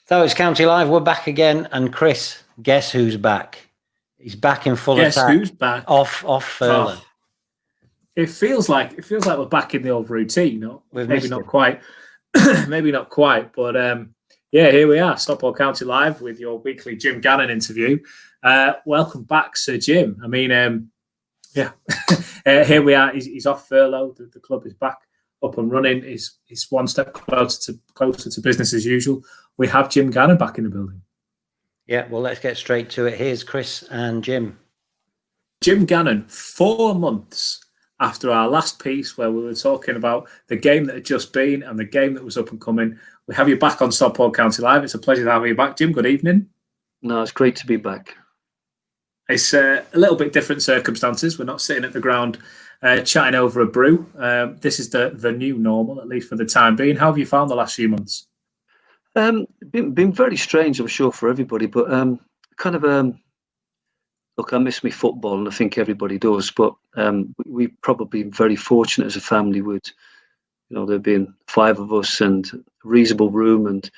So it's County Live. We're back again, and Chris, guess who's back? He's back in full attack. Guess who's back? Off furlough. Oh, it feels like we're back in the old routine. No? Maybe not quite. Maybe not quite, but yeah, here we are, Stockport County Live with your weekly Jim Gannon interview. Welcome back, Sir Jim. I mean, yeah, here we are. He's off furlough. The club is back up and running. He's one step closer to business as usual. We have Jim Gannon back in the building. Yeah, well, let's get straight to it. Here's Chris and Jim. Jim Gannon, 4 months after our last piece where we were talking about the game that had just been and the game that was up and coming, we have you back on Stockport County Live. It's a pleasure to have you back, Jim. Good evening. No, it's great to be back. It's a little bit different circumstances. We're not sitting at the ground chatting over a brew. This is the new normal, at least for the time being. How have you found the last few months? Been very strange, I'm sure, for everybody, but look, I miss me football, and I think everybody does, but we've probably been very fortunate as a family with, there being 5 of us and a reasonable room, and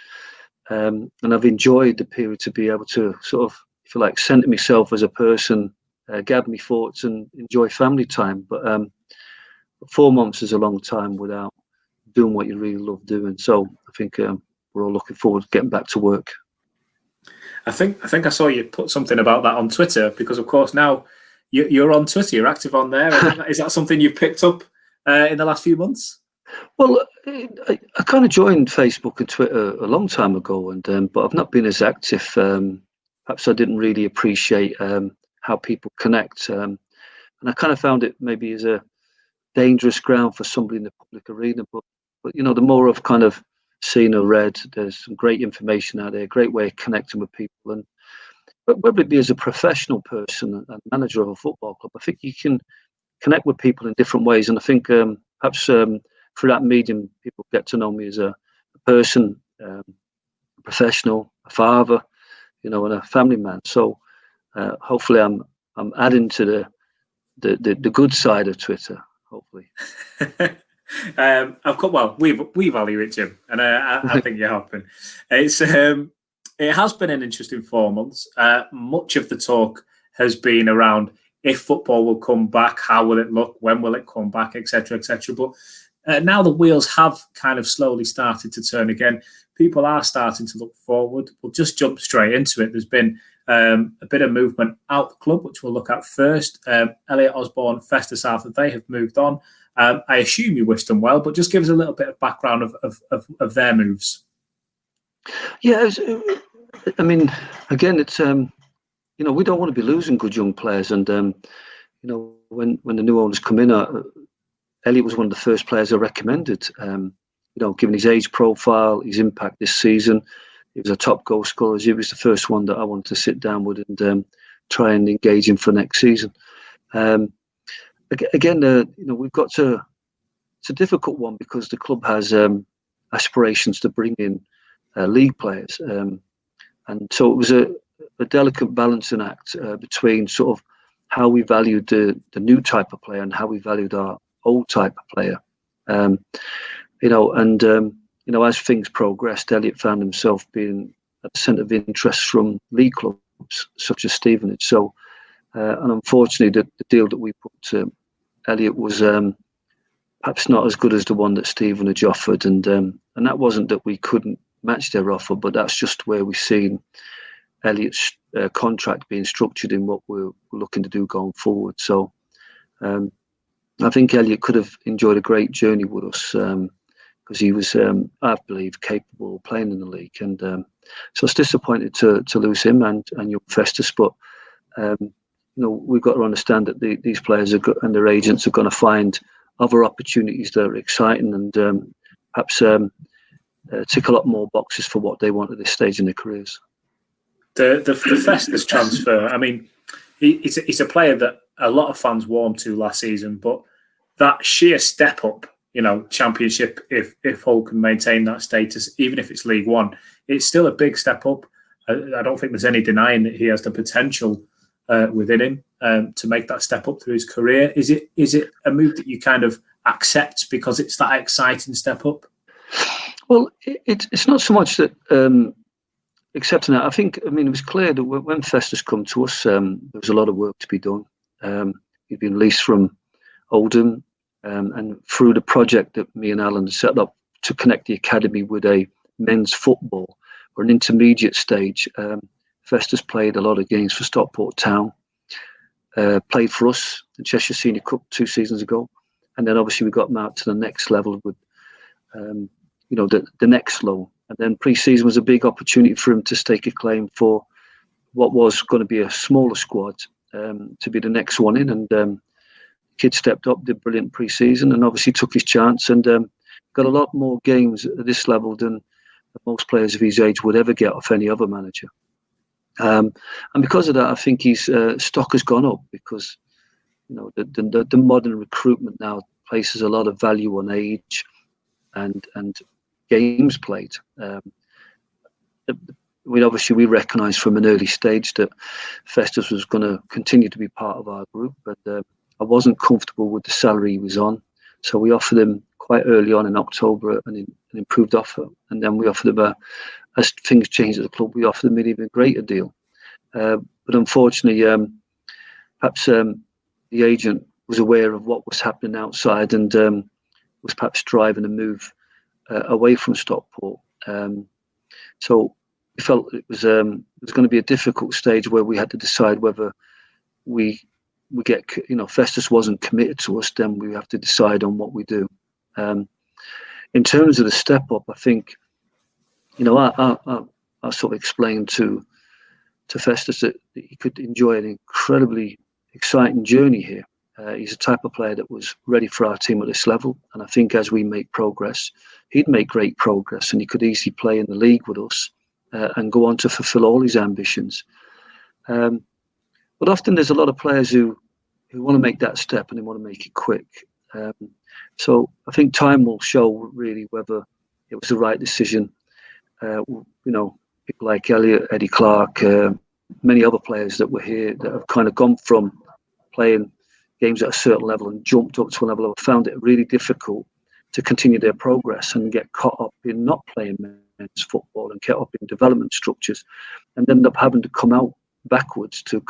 I've enjoyed the period to be able to sort of, if you like, center myself as a person, gather my thoughts and enjoy family time. But 4 months is a long time without doing what you really love doing. So I think we're all looking forward to getting back to work. I think I saw you put something about that on Twitter, because of course now you're on Twitter, you're active on there. Is that something you've picked up in the last few months? Well, I kind of joined Facebook and Twitter a long time ago, and but I've not been as active. Perhaps I didn't really appreciate how people connect, and I kind of found it maybe as a dangerous ground for somebody in the public arena. But the more I've kind of seen or read, there's some great information out there, great way of connecting with people, and whether it be as a professional person and manager of a football club, I think you can connect with people in different ways, and I think perhaps through that medium people get to know me as a person, a professional, a father, and a family man. So hopefully I'm adding to the good side of Twitter, hopefully. We value it, Jim, and I think you have been. It has been an interesting 4 months. Much of the talk has been around if football will come back, how will it look, when will it come back, etc., etc. But now the wheels have kind of slowly started to turn again. People are starting to look forward. We'll just jump straight into it. There's been a bit of movement out the club, which we'll look at first. Elliot Osborne, Festus Arthur, they have moved on. I assume you wish them well, but just give us a little bit of background of their moves. Yeah, I mean, again, it's we don't want to be losing good young players, and when the new owners come in, Elliot was one of the first players I recommended. Given his age profile, his impact this season, he was a top goal scorer. He was the first one that I wanted to sit down with and try and engage him for next season. Again, we've got to. It's a difficult one because the club has aspirations to bring in league players, and so it was a delicate balancing act between sort of how we valued the new type of player and how we valued our old type of player. As things progressed, Elliot found himself being at the centre of interest from league clubs such as Stevenage. So, and unfortunately, the deal that we put to Elliot was perhaps not as good as the one that Stevenage offered, and that wasn't that we couldn't match their offer, but that's just where we've seen Elliot's contract being structured in what we're looking to do going forward. So I think Elliot could have enjoyed a great journey with us because he was, I believe, capable of playing in the league, and so it's disappointed to lose him and young Festus, but we've got to understand that these players and their agents are going to find other opportunities that are exciting and perhaps tick a lot more boxes for what they want at this stage in their careers. The Festus transfer, I mean, he's a player that a lot of fans warmed to last season, but that sheer step up, Championship, if Hull can maintain that status, even if it's League One, it's still a big step up. I don't think there's any denying that he has the potential within him to make that step up through his career. Is it a move that you kind of accept because it's that exciting step up? Well, it's not so much that accepting that, I mean, it was clear that when Festus come to us, there was a lot of work to be done. He'd been released from Oldham, and through the project that me and Alan set up to connect the academy with a men's football or an intermediate stage, Festus played a lot of games for Stockport Town, played for us in Cheshire Senior Cup 2 seasons ago, and then obviously we got him out to the next level with, the next low. And then pre-season was a big opportunity for him to stake a claim for what was going to be a smaller squad, to be the next one in. And the kid stepped up, did brilliant pre-season, and obviously took his chance and got a lot more games at this level than most players of his age would ever get off any other manager. And because of that, I think his stock has gone up, because the modern recruitment now places a lot of value on age and games played. We recognised from an early stage that Festus was going to continue to be part of our group, but I wasn't comfortable with the salary he was on, so we offered him quite early on in October an improved offer, and then we offered him as things changed at the club, we offered him an even greater deal. But unfortunately, perhaps the agent was aware of what was happening outside and was perhaps driving a move away from Stockport. So we felt it was going to be a difficult stage where we had to decide whether we get, Festus wasn't committed to us, then we have to decide on what we do. In terms of the step up, I think, I sort of explained to Festus that he could enjoy an incredibly exciting journey here. He's a type of player that was ready for our team at this level, and I think as we make progress, he'd make great progress, and he could easily play in the league with us and go on to fulfil all his ambitions. But often there's a lot of players who want to make that step and they want to make it quick. So I think time will show really whether it was the right decision. People like Elliot, Eddie Clark, many other players that were here that have kind of gone from playing games at a certain level and jumped up to a level, found it really difficult to continue their progress and get caught up in not playing men's football and get up in development structures, and end up having to come out backwards to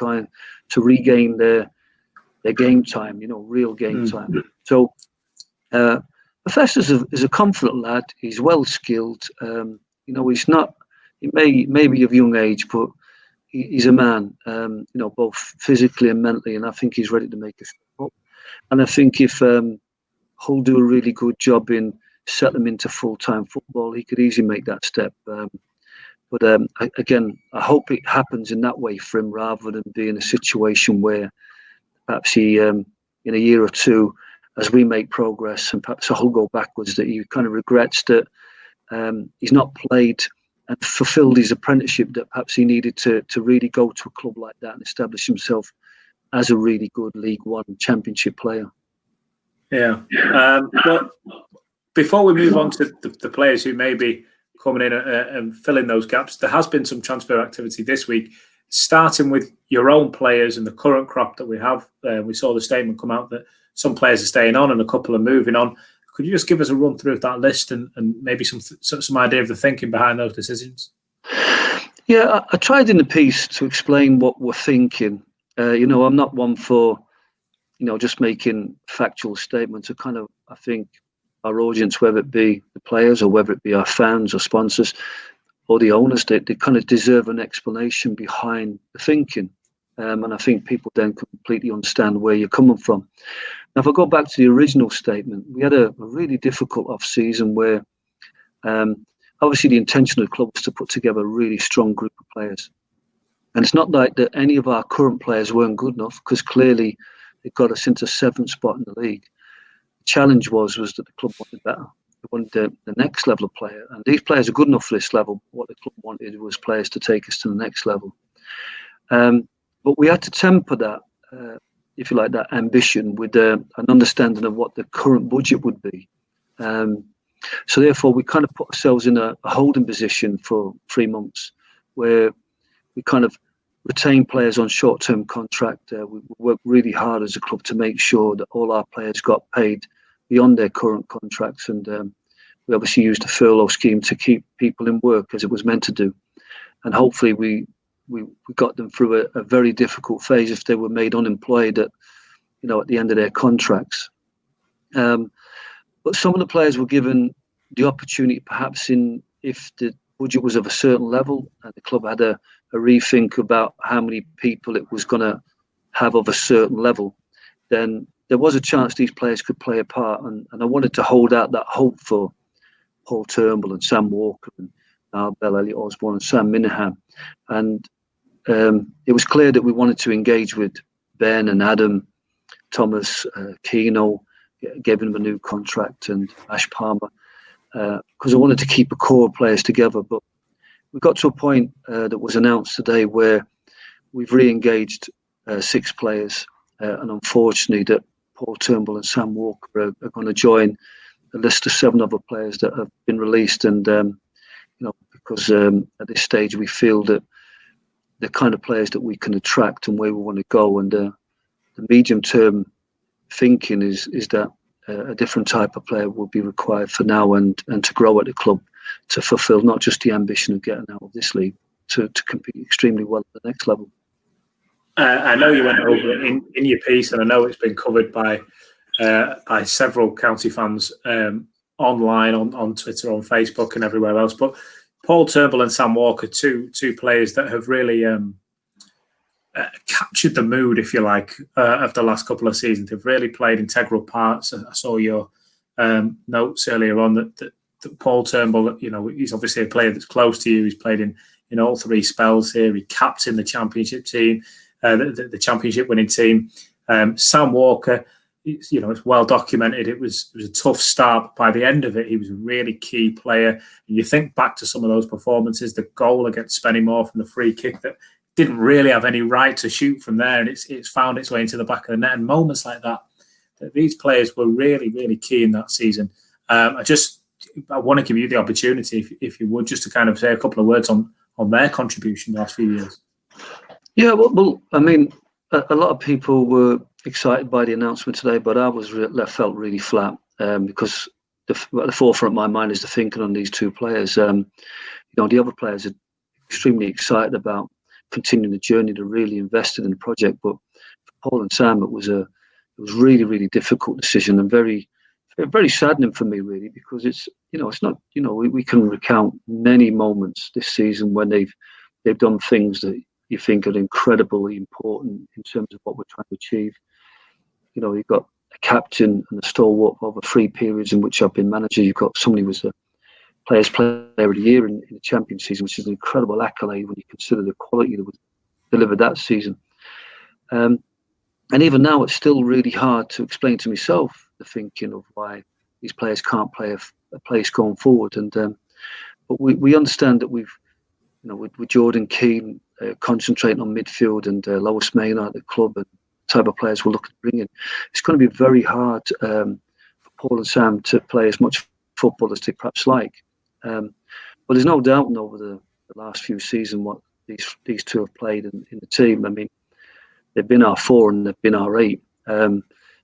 regain their game time, real game time. So Festus is a confident lad. He's well skilled. He's not. He may be of young age, but he's a man. Both physically and mentally, and I think he's ready to make a step up. And I think if Hull do a really good job in settling him into full-time football, he could easily make that step. But again, I hope it happens in that way for him, rather than be in a situation where perhaps he, in a year or two, as we make progress and perhaps Hull go backwards, that he kind of regrets that he's not played and fulfilled his apprenticeship that perhaps he needed to really go to a club like that and establish himself as a really good League One Championship player. Yeah. Well, before we move on to the players who may be coming in and filling those gaps, there has been some transfer activity this week, starting with your own players and the current crop that we have. We saw the statement come out that some players are staying on and a couple are moving on. Could you just give us a run through of that list and maybe some idea of the thinking behind those decisions? Yeah, I tried in the piece to explain what we're thinking. I'm not one for, just making factual statements. I think our audience, whether it be the players or whether it be our fans or sponsors or the owners, they kind of deserve an explanation behind the thinking. And I think people then completely understand where you're coming from. Now, if I go back to the original statement, we had a really difficult off-season where obviously the intention of the club was to put together a really strong group of players. And it's not like that any of our current players weren't good enough, because clearly it got us into 7th spot in the league. The challenge was that the club wanted better. They wanted the next level of player. And these players are good enough for this level. What the club wanted was players to take us to the next level. But we had to temper that, if you like, that ambition with an understanding of what the current budget would be. So therefore, we kind of put ourselves in a holding position for 3 months, where we kind of retain players on short-term contract. We worked really hard as a club to make sure that all our players got paid beyond their current contracts, and we obviously used the furlough scheme to keep people in work as it was meant to do. and hopefully we got them through a very difficult phase if they were made unemployed at the end of their contracts. But some of the players were given the opportunity, perhaps if the budget was of a certain level and the club had a rethink about how many people it was going to have of a certain level, then there was a chance these players could play a part. And I wanted to hold out that hope for Paul Turnbull and Sam Walker and Bell, Elliot Osborne and Sam Minahan. And it was clear that we wanted to engage with Ben and Adam, Thomas, Keno, gave him a new contract, and Ash Palmer, because I wanted to keep a core of players together. But we got to a point that was announced today where we've re-engaged 6 players, and unfortunately that Paul Turnbull and Sam Walker are going to join a list of 7 other players that have been released. And because at this stage we feel that the kind of players that we can attract and where we want to go, and the medium-term thinking is that a different type of player will be required for now and to grow at the club to fulfil not just the ambition of getting out of this league, to compete extremely well at the next level. I know you went over it in your piece, and I know it's been covered by several County fans online, on Twitter, on Facebook and everywhere else. But Paul Turnbull and Sam Walker, two players that have really captured the mood, if you like, of the last couple of seasons. They've really played integral parts. I saw your notes earlier on that Paul Turnbull, he's obviously a player that's close to you. He's played in all 3 spells here. He captained the championship team, the championship winning team. Sam Walker, it's well documented. It was a tough start, but by the end of it, he was a really key player. And you think back to some of those performances, the goal against Spennymoor from the free kick that didn't really have any right to shoot from there, and it's found its way into the back of the net. And moments like that these players were really, really key in that season. I want to give you the opportunity, if you would, just to kind of say a couple of words on their contribution the last few years. Yeah, well, I mean, a lot of people were excited by the announcement today, but I felt really flat because at the forefront of my mind is the thinking on these 2 players. The other players are extremely excited about continuing the journey. They're really invested in the project, but for Paul and Sam, it was really, really difficult decision, and very, very saddening for me, really, because it's not, we can recount many moments this season when they've done things that you think are incredibly important in terms of what we're trying to achieve. You've got a captain and a stalwart over 3 periods in which I've been manager. You've got somebody who was the Players' Player of the Year in the champion season, which is an incredible accolade when you consider the quality that was delivered that season. And even now, it's still really hard to explain to myself the thinking of why these players can't play a place going forward. And but we understand that with Jordan Keane concentrating on midfield and Lois Maynard at the club and the type of players we're looking to bring in, it's going to be very hard for Paul and Sam to play as much football as they perhaps like. But there's no doubt over the last few seasons what these 2 have played in the team. I mean, they've been our 4 and they've been our 8. Even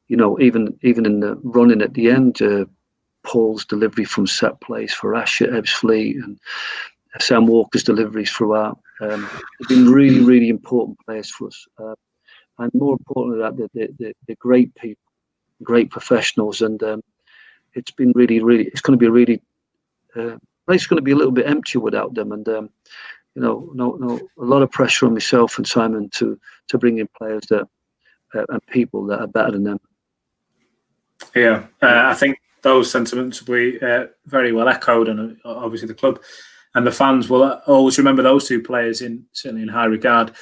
in the running at the end, Paul's delivery from set plays for Ash at Ebbsfleet and Sam Walker's deliveries throughout. They've been really, really important players for us. And more important than that, they're great people, great professionals, and it's been really, really. It's going to be really. It's going to be a little bit empty without them, and a lot of pressure on myself and Simon to bring in players that and people that are better than them. Yeah, I think those sentiments will be very well echoed, and obviously the club and the fans will always remember those 2 players certainly in high regard.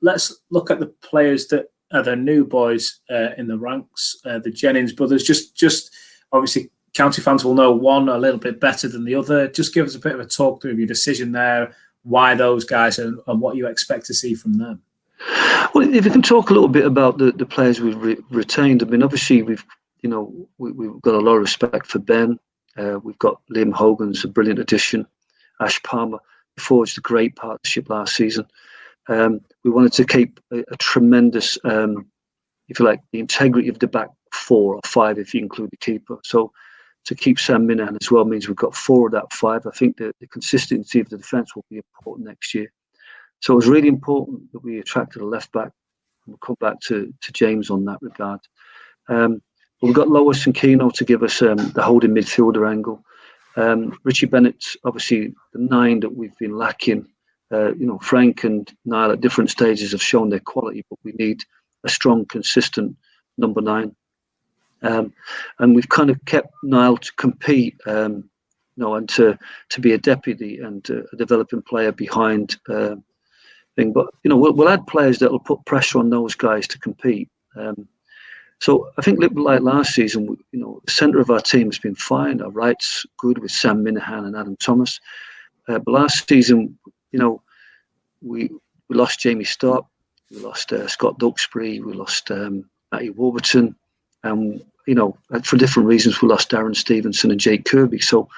Let's look at the players that are the new boys in the ranks, the Jennings brothers. Just obviously, County fans will know one a little bit better than the other. Just give us a bit of a talk through of your decision there, why those guys, and what you expect to see from them. Well, if you can talk a little bit about the players we've retained. I mean, obviously we've got a lot of respect for Ben. We've got Liam Hogan's a brilliant addition. Ash Palmer forged a great partnership last season. We wanted to keep a tremendous, if you like, the integrity of the back 4 or 5 if you include the keeper. So to keep Sam Minahan as well means we've got 4 of that 5. I think the consistency of the defence will be important next year. So it was really important that we attracted a left back. We'll come back to James on that regard. But we've got Lois and Keno to give us the holding midfielder angle. Richie Bennett's obviously the 9 that we've been lacking. Frank and Niall at different stages have shown their quality, but we need a strong, consistent number 9. And we've kind of kept Niall to compete, and to be a deputy and a developing player behind thing. But we'll add players that will put pressure on those guys to compete. So I think like last season, the centre of our team has been fine. Our right's good with Sam Minahan and Adam Thomas. But last season, we lost Jamie Stark, we lost Scott Duxbury, we lost Matty Warburton, and for different reasons we lost Darren Stevenson and Jake Kirby. So,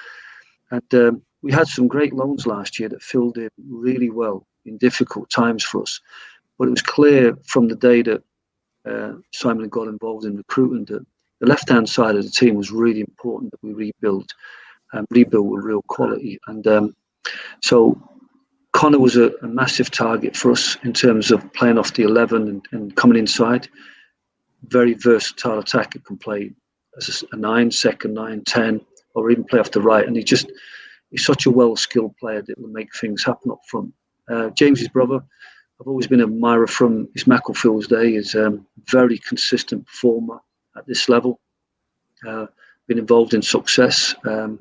and we had some great loans last year that filled in really well in difficult times for us. But it was clear from the day that Simon got involved in recruiting that the left-hand side of the team was really important that we rebuild with real quality. And so Connor was a massive target for us in terms of playing off the 11 and coming inside. Very versatile attacker, can play as a 9, second 9, 10, or even play off the right. And he's such a well-skilled player that will make things happen up front. James's brother, I've always been an admirer from his Macclefield's day. He's a very consistent performer at this level. Been involved in success and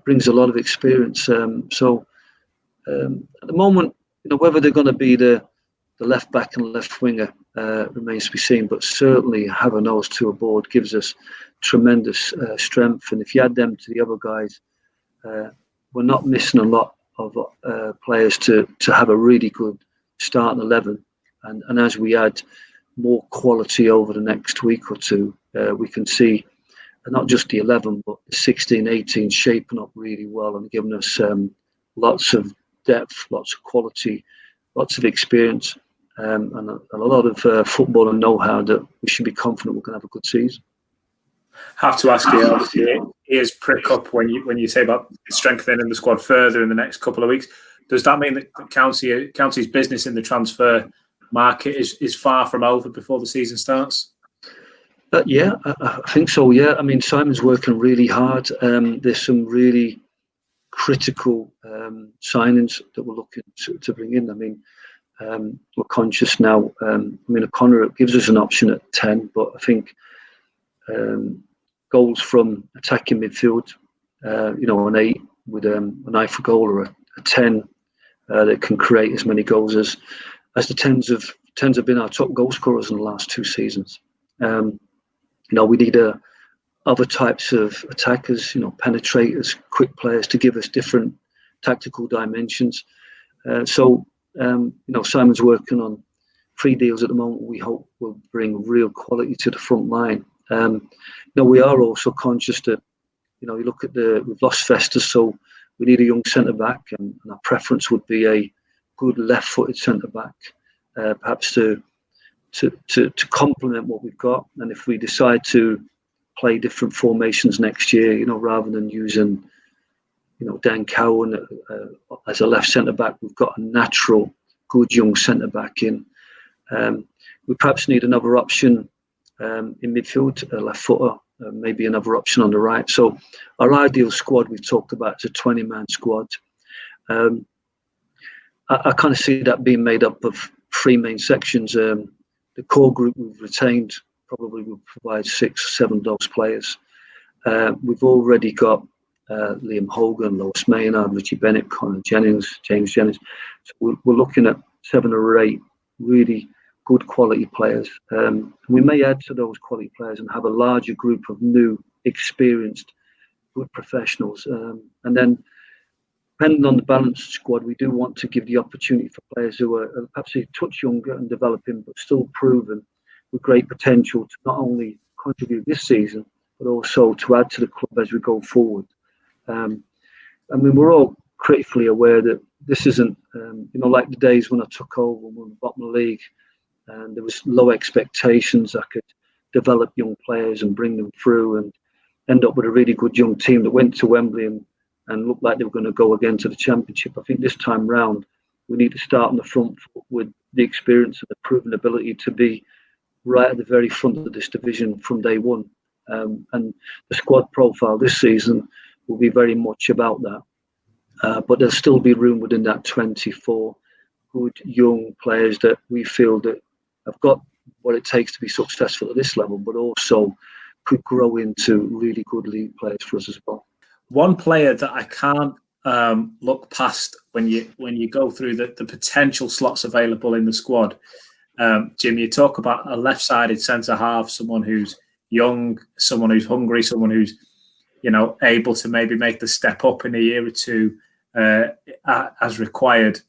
brings a lot of experience. So at the moment, whether they're going to be the left back and left winger remains to be seen. But certainly having those 2 aboard gives us tremendous strength. And if you add them to the other guys, we're not missing a lot of players to have a really good starting 11. And as we add more quality over the next week or 2, we can see not just the 11, but the 16, 18 shaping up really well and giving us lots of depth, lots of quality, lots of experience, and a lot of football and know-how that we should be confident we're going to have a good season. Have to ask you, obviously, ears prick up when you say about strengthening the squad further in the next couple of weeks. Does that mean that County's business in the transfer market is far from over before the season starts? Yeah, I think so. Yeah, I mean, Simon's working really hard. There's some really critical signings that we're looking to bring in. I mean, we're conscious now. O'Connor gives us an option at 10, but I think goals from attacking midfield, an 8 with an eye for goal, or a 10 that can create as many goals as the 10s have been our top goal scorers in the last 2 seasons. We need other types of attackers, penetrators, quick players to give us different tactical dimensions. Simon's working on 3 deals at the moment. We hope will bring real quality to the front line. We are also conscious that, you look at we've lost Festus, so we need a young centre back, and our preference would be a good left-footed centre back, perhaps to complement what we've got. And if we decide to play different formations next year, rather than using, Dan Cowan as a left centre back, we've got a natural good young centre back in. We perhaps need another option in midfield, a left footer, maybe another option on the right. So our ideal squad we've talked about is a 20-man squad. I kind of see that being made up of 3 main sections. The core group we've retained probably will provide 6 or 7 of those players. We've already got Liam Hogan, Lois Maynard, Richie Bennett, Connor Jennings, James Jennings. So we're looking at 7 or 8 really good quality players. We may add to those quality players and have a larger group of new, experienced, good professionals. And then, depending on the balanced squad, we do want to give the opportunity for players who are perhaps a touch younger and developing, but still proven with great potential to not only contribute this season, but also to add to the club as we go forward. We're all critically aware that this isn't, like the days when I took over when we were bottom of the league, and there was low expectations. I could develop young players and bring them through, and end up with a really good young team that went to Wembley and looked like they were going to go again to the Championship. I think this time round, we need to start on the front foot with the experience and the proven ability to be right at the very front of this division from day one. And the squad profile this season will be very much about that. But there'll still be room within that 24 good young players that we feel that have got what it takes to be successful at this level, but also could grow into really good league players for us as well. One player that I can't look past when you go through the potential slots available in the squad. Jim, you talk about a left-sided centre half, someone who's young, someone who's hungry, someone who's able to maybe make the step up in a year or two as required.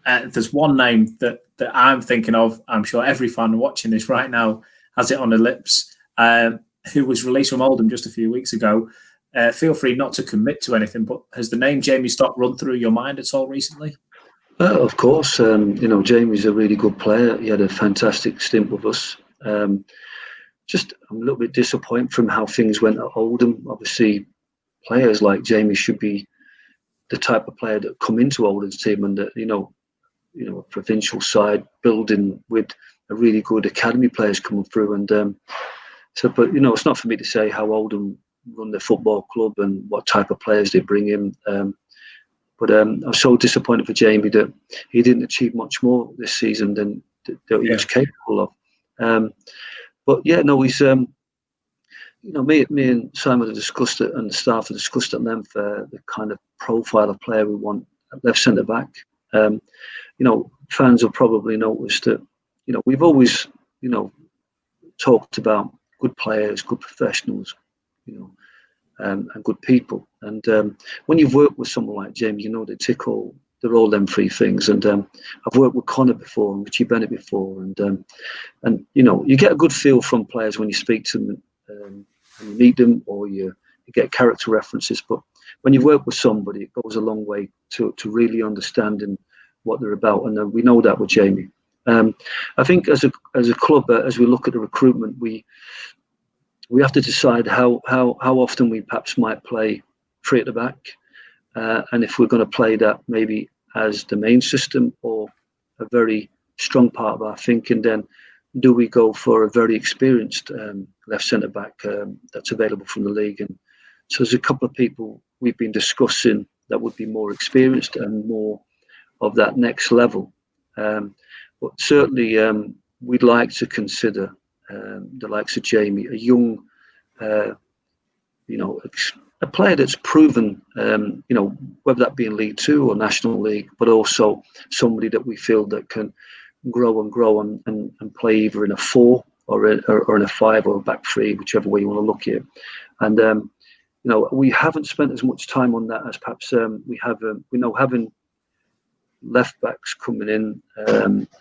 There's one name that I'm thinking of. I'm sure every fan watching this right now has it on their lips. Who was released from Oldham just a few weeks ago. Feel free not to commit to anything, but has the name Jamie Stock run through your mind at all recently? Of course, Jamie's a really good player. He had a fantastic stint with us. I'm a little bit disappointed from how things went at Oldham. Obviously, players like Jamie should be the type of player that come into Oldham's team and that, a provincial side building with a really good academy players coming through. And but it's not for me to say how Oldham run their football club and what type of players they bring in. But I'm so disappointed for Jamie that he didn't achieve much more this season than that he was capable of. But yeah, no, he's me and Simon have discussed it, and the staff have discussed at length the kind of profile of player we want at left centre back. Fans have probably noticed that we've always talked about good players, good professionals, and good people. And when you've worked with someone like James, they're all them three things. And I've worked with Connor before and Richie Bennett before, and you get a good feel from players when you speak to them and you meet them, or you get character references. But when you work with somebody, it goes a long way to really understanding what they're about, and we know that with Jamie. I think as a club, as we look at the recruitment, we have to decide how often we perhaps might play three at the back, and if we're going to play that maybe as the main system or a very strong part of our thinking, then do we go for a very experienced left centre back that's available from the league? And so there's a couple of people we've been discussing that would be more experienced and more of that next level. But certainly we'd like to consider the likes of Jamie, a young, a player that's proven, whether that be in League Two or National League, but also somebody that we feel that can grow and play either in a 4 or in a 5 or a back 3, whichever way you want to look at it. And we haven't spent as much time on that as perhaps we have. Having left backs coming in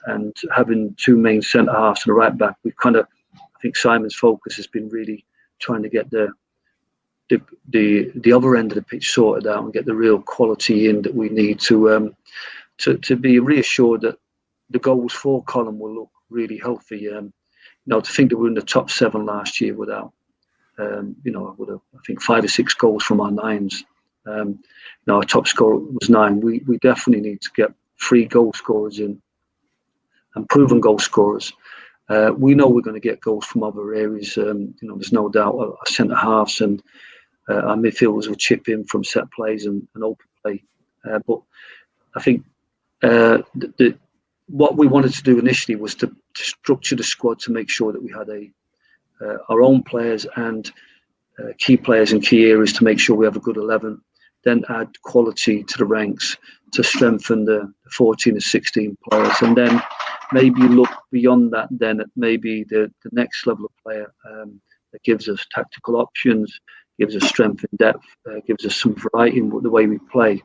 and having two main centre halves and a right back, we've I think Simon's focus has been really trying to get the other end of the pitch sorted out and get the real quality in that we need to be reassured that the goals for column will look really healthy. To think that we're in the top 7 last year without, I think 5 or 6 goals from our nines. Our top scorer was 9. We definitely need to get 3 goal scorers in and proven goal scorers. We know we're going to get goals from other areas. There's no doubt our centre halves and our midfielders will chip in from set plays and open play. But I think what we wanted to do initially was to structure the squad to make sure that we had our own players and key players in key areas to make sure we have a good 11. Then add quality to the ranks to strengthen the 14 or 16 players, and then maybe look beyond that then at maybe the next level of player that gives us tactical options, gives us strength and depth, gives us some variety in the way we play.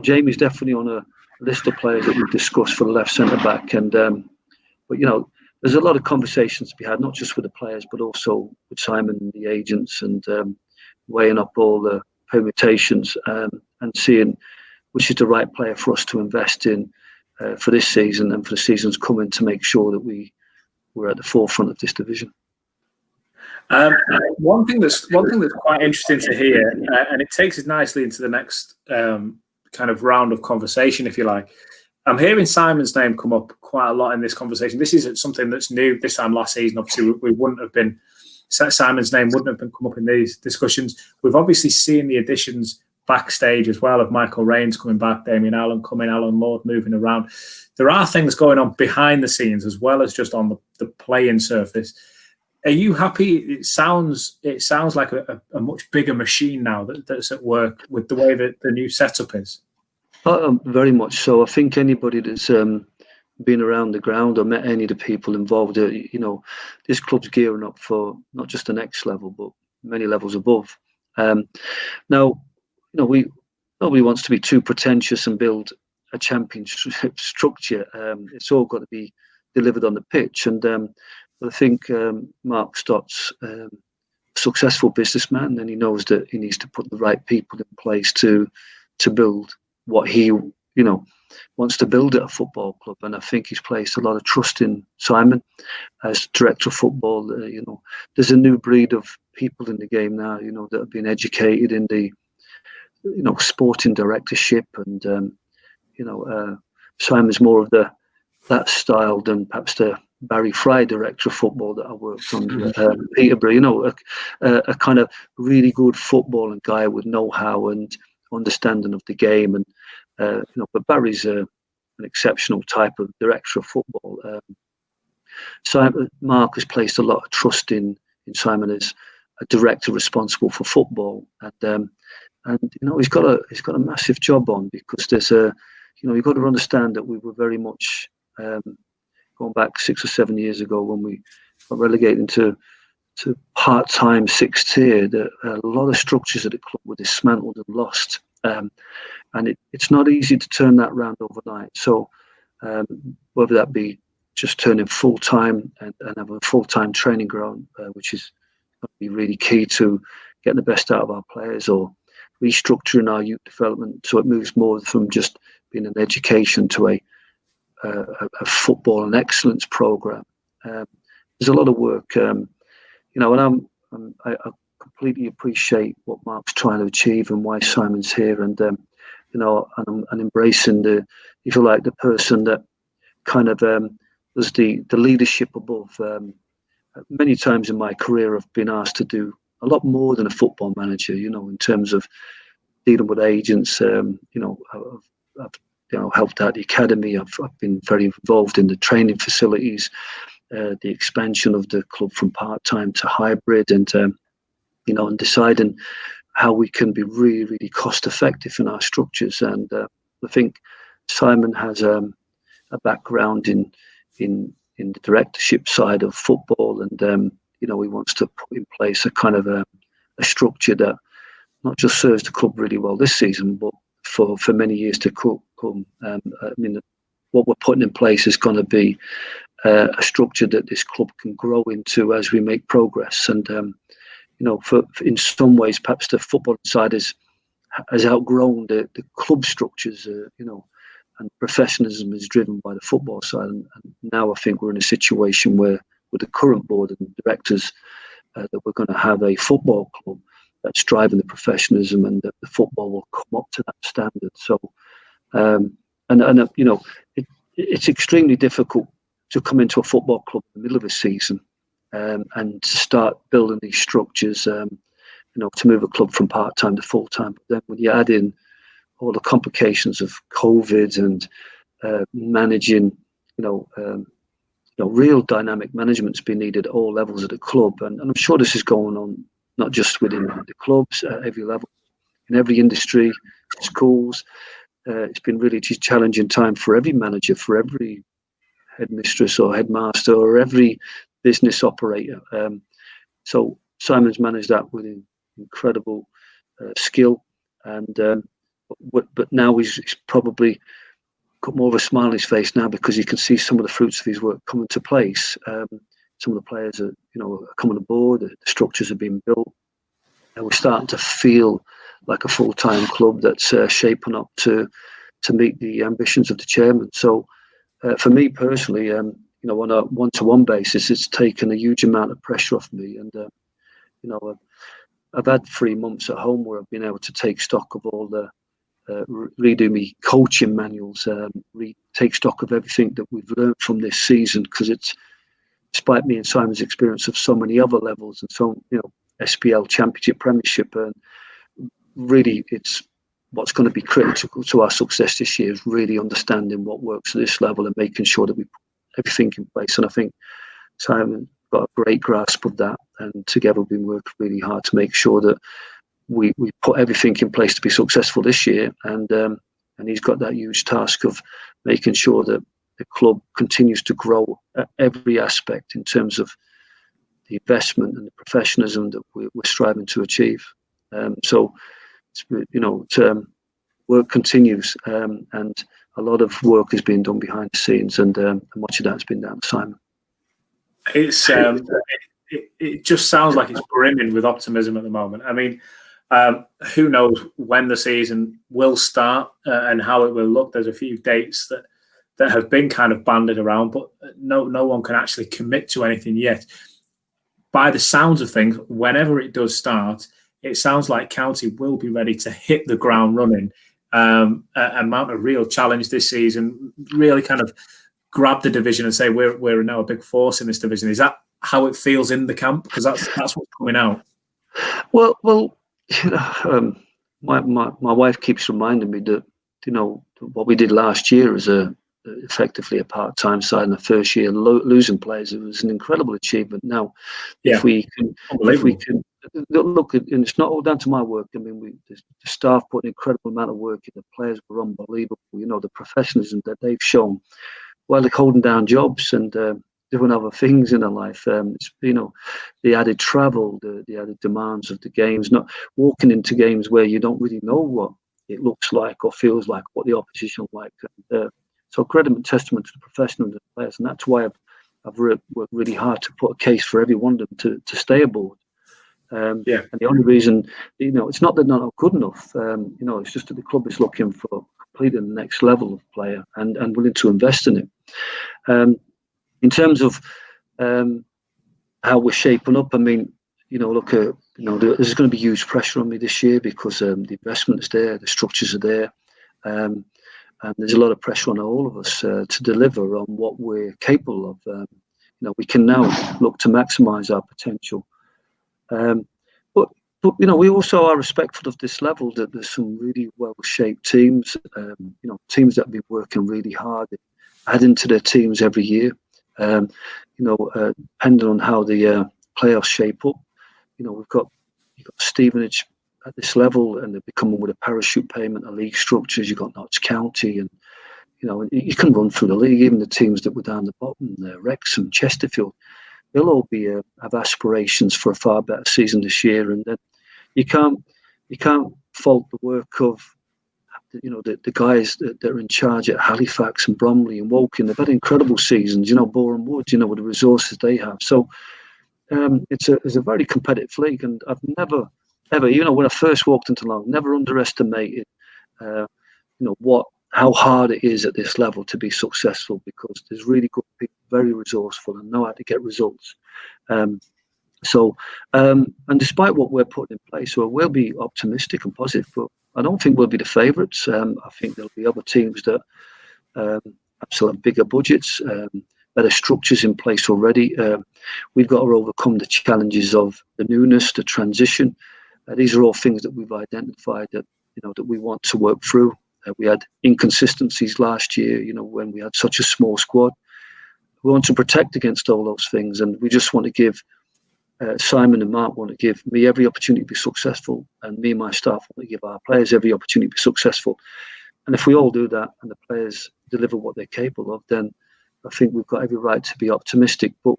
Jamie's definitely on a list of players that we've discussed for the left centre back, and but there's a lot of conversations to be had, not just with the players but also with Simon and the agents, and weighing up all the permutations and seeing which is the right player for us to invest in for this season and for the seasons coming, to make sure that we're at the forefront of this division. One thing that's quite interesting to hear, and it takes us nicely into the next kind of round of conversation, if you like. I'm hearing Simon's name come up quite a lot in this conversation. This isn't something that's new. This time last season, obviously, we wouldn't have been, Simon's name wouldn't have been come up in these discussions. We've obviously seen the additions backstage as well of Michael Raines coming back, Damien Allen coming, Alan Lord moving around. There are things going on behind the scenes as well as just on the playing surface. Are you happy? It sounds like a much bigger machine now that's at work with the way that the new setup is. Very much so. I think anybody that's been around the ground or met any of the people involved, this club's gearing up for not just the next level, but many levels above. Now, nobody wants to be too pretentious and build a championship structure. It's all got to be delivered on the pitch. And but I think Mark Stott's a successful businessman, and he knows that he needs to put the right people in place to build what he wants to build at a football club. And I think he's placed a lot of trust in Simon as director of football. There's a new breed of people in the game now, that have been educated in the sporting directorship, and Simon's more of that style than perhaps the Barry Fry director of football that I worked on, Peterborough. A kind of really good footballing guy with know-how and understanding of the game, and but Barry's an exceptional type of director of football. So Mark has placed a lot of trust in Simon as a director responsible for football, and he's got a massive job on, because there's you've got to understand that we were very much going back 6 or 7 years ago when we got relegated to part-time 6th tier. That a lot of structures at the club were dismantled and lost. And it's not easy to turn that around overnight. So whether that be just turning full-time and have a full-time training ground, which is going to be really key to getting the best out of our players, or restructuring our youth development so it moves more from just being an education to a football and excellence program. There's a lot of work, and I completely appreciate what Mark's trying to achieve and why Simon's here, and and embracing the person that kind of was the leadership above. Many times in my career, I've been asked to do a lot more than a football manager, in terms of dealing with agents. I've helped out the academy. I've been very involved in the training facilities, the expansion of the club from part-time to hybrid, and and deciding how we can be really, really cost-effective in our structures. And I think Simon has a background in the directorship side of football, and he wants to put in place a kind of a structure that not just serves the club really well this season, but for many years to come. What we're putting in place is going to be a structure that this club can grow into as we make progress. And for in some ways, perhaps the football side has outgrown the club structures, and professionalism is driven by the football side. And now I think we're in a situation where, with the current board and directors, that we're going to have a football club that's driving the professionalism, and that the football will come up to that standard. So, it's extremely difficult to come into a football club in the middle of a season and to start building these structures, to move a club from part-time to full-time. But then when you add in all the complications of COVID and managing, real dynamic management's been needed at all levels of the club. And I'm sure this is going on not just within the clubs, at every level, in every industry, schools. It's been really a challenging time for every manager, for every headmistress or headmaster, or every business operator. So Simon's managed that with incredible skill, and but now he's probably got more of a smile on his face now, because you can see some of the fruits of his work coming to place. Some of the players are coming aboard. The structures are being built, and we're starting to feel like a full-time club that's shaping up to meet the ambitions of the chairman. So for me personally, on a one-to-one basis, it's taken a huge amount of pressure off me, and I've had 3 months at home where I've been able to take stock of all the redo me coaching manuals, take stock of everything that we've learned from this season, because it's, despite me and Simon's experience of so many other levels and so, SPL, Championship, Premiership, and really it's what's going to be critical to our success this year is really understanding what works at this level and making sure that we put everything in place. And I think Simon got a great grasp of that, and together we've been working really hard to make sure that we put everything in place to be successful this year. And he's got that huge task of making sure that the club continues to grow at every aspect in terms of the investment and the professionalism that we're striving to achieve. So, work continues, and a lot of work is being done behind the scenes, and much of that has been down to Simon. It's it just sounds like it's brimming with optimism at the moment. I mean, who knows when the season will start and how it will look. There's a few dates that have been kind of banded around, but no one can actually commit to anything yet. By the sounds of things, whenever it does start, it sounds like County will be ready to hit the ground running and mount a real challenge this season, really kind of grab the division and say we're now a big force in this division. Is that how it feels in the camp? Because that's what's coming out. Well, my wife keeps reminding me that what we did last year as effectively a part-time side in the first year, losing players, it was an incredible achievement. Now, if we can look, and it's not all down to my work. I mean, the staff put an incredible amount of work in. The players were unbelievable. The professionalism that they've shown while they're holding down jobs and doing other things in their life. The added travel, the added demands of the games, not walking into games where you don't really know what it looks like or feels like, what the opposition like. So credit and testament to the professionals of the players, and that's why I've worked really hard to put a case for every one of them to stay aboard. And the only reason, it's not that they're not good enough. It's just that the club is looking for completely the next level of player and willing to invest in it. In terms of how we're shaping up, I mean, there's going to be huge pressure on me this year because the investment is there, the structures are there, and there's a lot of pressure on all of us to deliver on what we're capable of. We can now look to maximise our potential. But we also are respectful of this level, that there's some really well-shaped teams, teams that have been working really hard, adding to their teams every year. Depending on how the playoffs shape up, you've got Stevenage at this level, and they're becoming with a parachute payment, a league structures. You've got Notts County, and you can run through the league. Even the teams that were down the bottom, Wrexham, Chesterfield, they'll all be have aspirations for a far better season this year. And then you can't fault the work of the guys that are in charge at Halifax and Bromley and Woking. They've had incredible seasons. Boreham Wood, with the resources they have. So it's a very competitive league, and I've never ever, when I first walked into London, never underestimated how hard it is at this level to be successful, because there's really good people, very resourceful, and know how to get results. And despite what we're putting in place, we'll be optimistic and positive, but I don't think we'll be the favourites. I think there'll be other teams that perhaps have bigger budgets, better structures in place already. We've got to overcome the challenges of the newness, the transition. These are all things that we've identified that we want to work through. We had inconsistencies last year, when we had such a small squad. We want to protect against all those things, and we just want to give Simon and Mark want to give me every opportunity to be successful, and me and my staff want to give our players every opportunity to be successful. And if we all do that and the players deliver what they're capable of, then I think we've got every right to be optimistic. But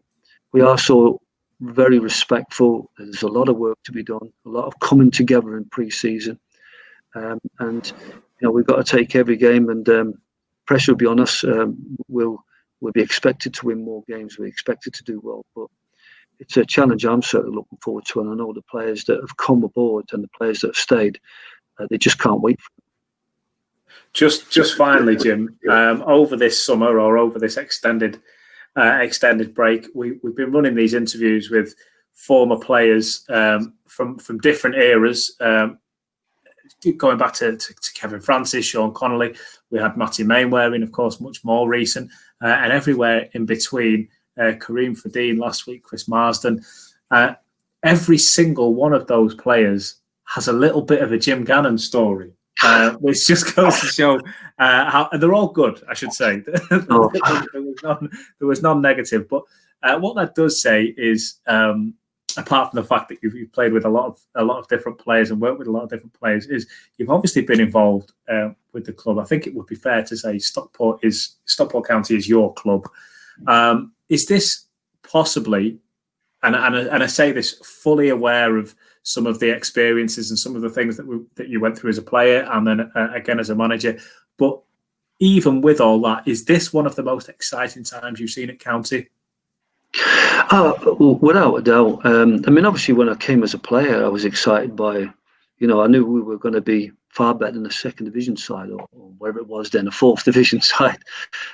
we are so very respectful. There's a lot of work to be done, a lot of coming together in pre-season. And we've got to take every game, and pressure will be on us. We'll be expected to win more games. We're expected to do well, but it's a challenge I'm certainly looking forward to. And I know the players that have come aboard and the players that have stayed, they just can't wait for it. Just finally, Jim, over this summer or over this extended break, we've been running these interviews with former players from different eras. Going back to Kevin Francis, Sean Connolly, we had Matty Mainwaring, of course, much more recent, and everywhere in between. Kareem Fadine last week, Chris Marsden. Every single one of those players has a little bit of a Jim Gannon story, which just goes to show how they're all good, I should say. There was none negative. But what that does say is, apart from the fact that you've played with a lot of different players and worked with a lot of different players, is you've obviously been involved with the club. I think it would be fair to say Stockport County is your club. Is this possibly, and I say this fully aware of some of the experiences and some of the things that you went through as a player and then again as a manager, but even with all that, is this one of the most exciting times you've seen at County? Without a doubt. I mean, obviously, when I came as a player, I was excited by, I knew we were going to be far better than the second division side or wherever it was then, a fourth division side.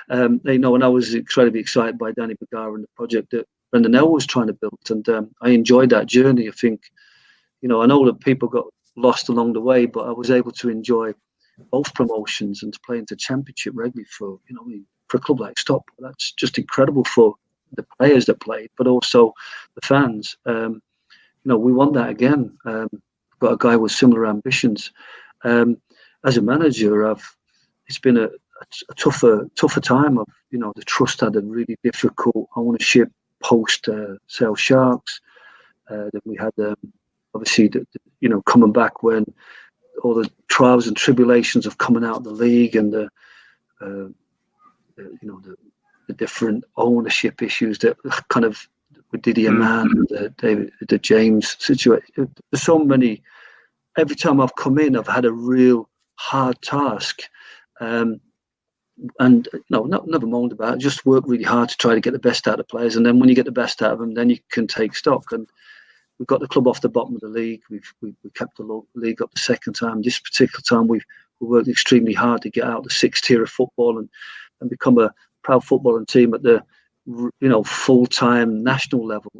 And I was incredibly excited by Danny Bagara and the project that Brendan L was trying to build. And I enjoyed that journey. I think, I know that people got lost along the way, but I was able to enjoy both promotions and to play into championship regularly for a club like Stockport. That's just incredible for the players that played, but also the fans. We want that again. Got a guy with similar ambitions. As a manager, it's been a tougher time. The trust had a really difficult ownership post Sale Sharks. That we had obviously coming back when all the trials and tribulations of coming out of the league and the different ownership issues that kind of with Didier Mann and the James situation. There's so many. Every time I've come in, I've had a real hard task, and never moaned about it. Just work really hard to try to get the best out of players, and then when you get the best out of them, then you can take stock. And we've got the club off the bottom of the league. We kept the league up the second time. This particular time, we worked extremely hard to get out the sixth tier of football and become a proud footballing team at the full-time national level.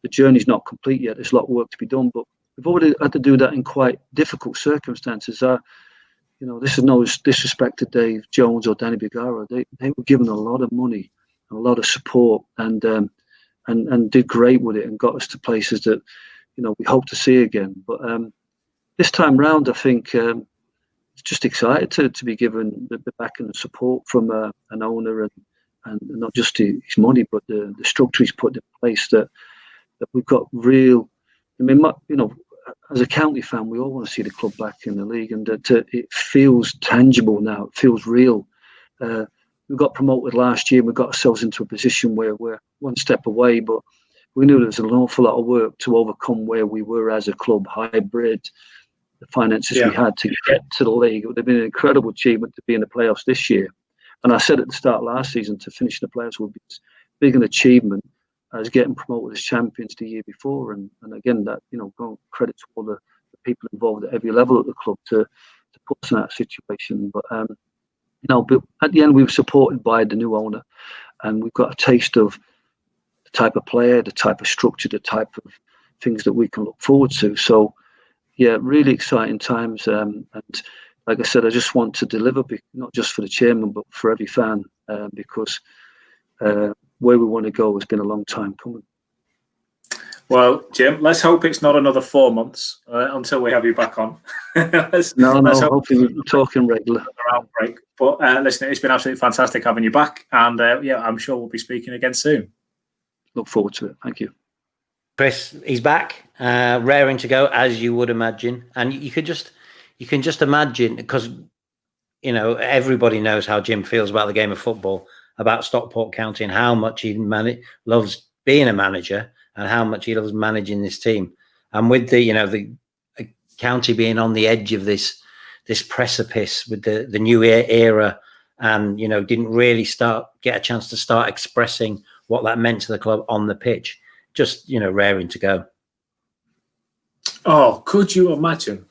The journey's not complete yet. There's a lot of work to be done, but we've already had to do that in quite difficult circumstances. This is no disrespect to Dave Jones or Danny Bagara. They were given a lot of money, and a lot of support, and did great with it and got us to places that we hope to see again. But this time round, I think just excited to be given the backing and support from an owner and not just his money, but the structure he's put in place. That we've got real. I mean, as a county fan, we all want to see the club back in the league, and it feels tangible now. It feels real. We got promoted last year. We got ourselves into a position where we're one step away, but we knew there was an awful lot of work to overcome where we were as a club, hybrid, the finances we had to get to the league. It would have been an incredible achievement to be in the playoffs this year. And I said at the start of last season, to finish in the playoffs would be as big an achievement as getting promoted as champions the year before. And again, that, credit to all the people involved at every level at the club to put us in that situation. But, but at the end, we were supported by the new owner, and we've got a taste of the type of player, the type of structure, the type of things that we can look forward to. So, yeah, really exciting times. And like I said, I just want to deliver, not just for the chairman, but for every fan, because where we want to go has been a long time coming. Well, Jim, let's hope it's not another 4 months until we have you back on. Let's hopefully we're talking regular. Outbreak. But listen, it's been absolutely fantastic having you back, and I'm sure we'll be speaking again soon. Look forward to it. Thank you. Chris, he's back, raring to go, as you would imagine, and you can just imagine, because everybody knows how Jim feels about the game of football, about Stockport County, and how much he loves being a manager and how much he loves managing this team. And with the county being on the edge of this precipice with the new era, and didn't really get a chance to start expressing what that meant to the club on the pitch. Just raring to go. Oh, could you imagine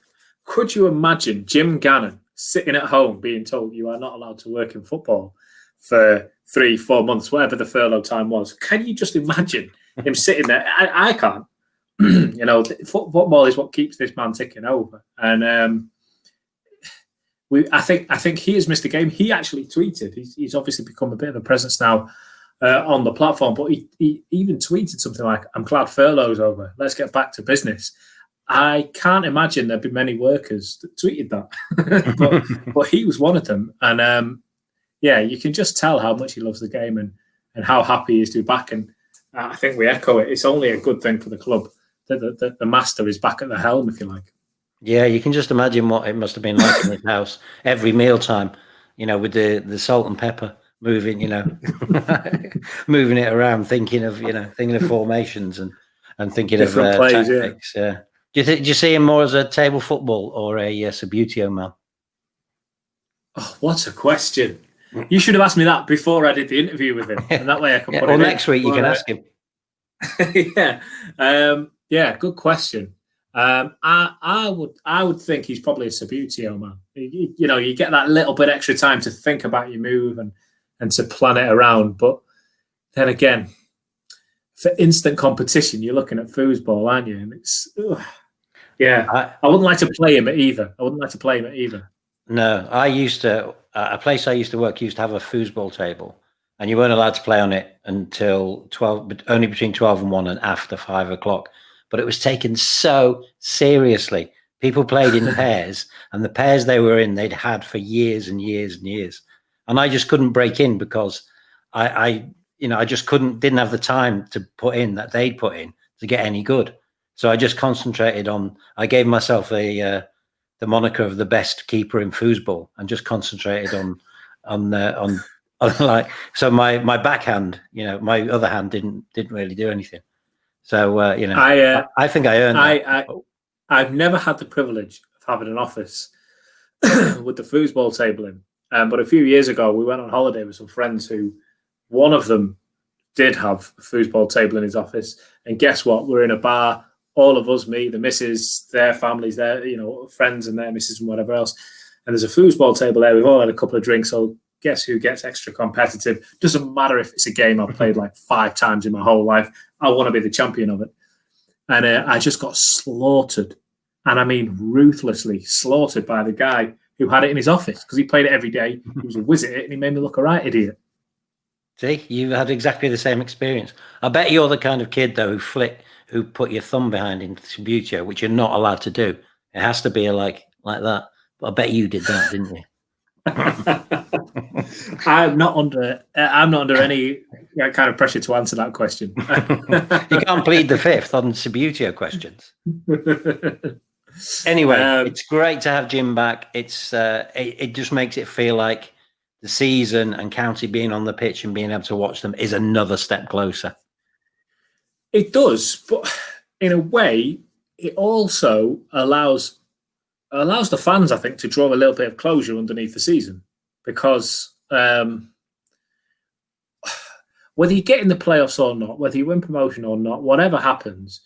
Jim Gannon sitting at home being told you are not allowed to work in football for 3-4 months, whatever the furlough time was? Can you just imagine him sitting there. I can't. You know, football is what keeps this man ticking over. And I think he has missed a game. He actually tweeted. He's obviously become a bit of a presence now on the platform, but he even tweeted something like, "I'm glad furlough's over. Let's get back to business." I can't imagine there'd be many workers that tweeted that, but he was one of them. And yeah, you can just tell how much he loves the game and how happy he is to be back. And I think we echo it. It's only a good thing for the club that the master is back at the helm, if you like. Yeah, you can just imagine what it must have been like in his house every mealtime, you know, with the salt and pepper moving, you know, moving it around, thinking of formations and thinking Different of plays, tactics. Yeah. Do you see him more as a table football or a Sabutio man? Oh, what a question! You should have asked me that before I did the interview with him, and that way I can put it in. Well, next week you can ask him. Yeah, good question. I would think he's probably a Sabutio man. You know, you get that little bit extra time to think about your move and to plan it around. But then again, for instant competition, you're looking at foosball, aren't you? And it's I wouldn't like to play him at either. No, I used to. A place I used to work used to have a foosball table, and you weren't allowed to play on it until 12, but only between 12 and 1 and after 5 o'clock. But it was taken so seriously. People played in pairs, and the pairs they were in, they'd had for years and years and years. And I just couldn't break in because I just didn't have the time to put in that they'd put in to get any good. So I just concentrated on. I gave myself the moniker of the best keeper in foosball, and just concentrated on like. So my backhand, you know, my other hand didn't really do anything. So I think I earned that. I've never had the privilege of having an office with the foosball table in. But a few years ago, we went on holiday with some friends who, one of them did have a foosball table in his office. And guess what? We're in a bar, all of us, me, the missus, their families, their, you know, friends and their missus and whatever else. And there's a foosball table there. We've all had a couple of drinks. So guess who gets extra competitive? Doesn't matter if it's a game I've played like 5 times in my whole life. I want to be the champion of it. And I just got slaughtered. And I mean ruthlessly slaughtered by the guy who had it in his office because he played it every day. He was a whiz at it and he made me look a right idiot. See, you had exactly the same experience. I bet you're the kind of kid, though, who put your thumb behind in Sabutio, which you're not allowed to do. It has to be like that. But I bet you did that, didn't you? I'm not under any kind of pressure to answer that question. You can't plead the fifth on Sabutio questions. Anyway, it's great to have Jim back. It just makes it feel like the season and County being on the pitch and being able to watch them is another step closer. It does, but in a way, it also allows the fans, I think, to draw a little bit of closure underneath the season, because whether you get in the playoffs or not, whether you win promotion or not, whatever happens,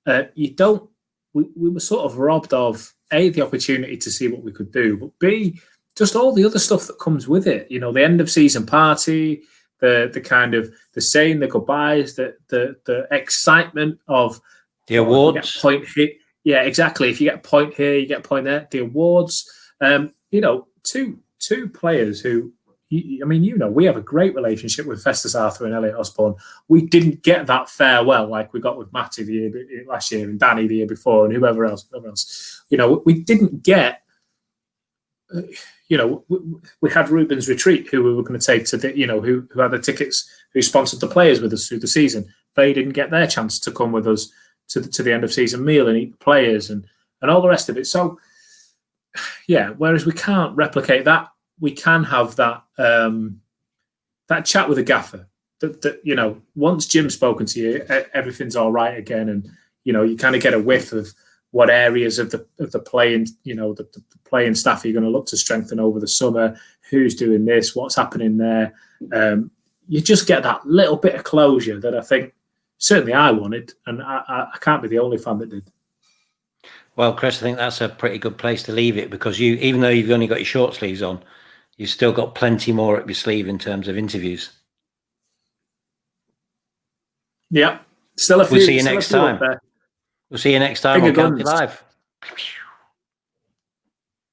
we were sort of robbed of A, the opportunity to see what we could do, but B, just all the other stuff that comes with it. You know, the end of season party, the kind of the saying the goodbyes, the excitement of the awards. Point hit. Yeah, exactly. If you get a point here, you get a point there. The awards, you know, two players who, I mean, you know, we have a great relationship with Festus Arthur and Elliot Osborne. We didn't get that farewell like we got with Matty last year and Danny the year before and whoever else. You know, we didn't get, you know, we had Ruben's Retreat, who we were going to take to the, you know, who had the tickets, who sponsored the players with us through the season. They didn't get their chance to come with us to the end of season meal and eat the players and all the rest of it. So, yeah, whereas we can't replicate that, we can have that that chat with the gaffer. That you know, once Jim's spoken to you, everything's all right again, and you know, you kind of get a whiff of what areas of the playing, you know, the playing staff you're going to look to strengthen over the summer. Who's doing this? What's happening there? You just get that little bit of closure that I think certainly I wanted, and I can't be the only fan that did. Well, Chris, I think that's a pretty good place to leave it, because you, even though you've only got your short sleeves on, you've still got plenty more up your sleeve in terms of interviews. Yeah, Still a few. We'll see you still a next few up time. there. We'll see you next time Finger on County guns. Live.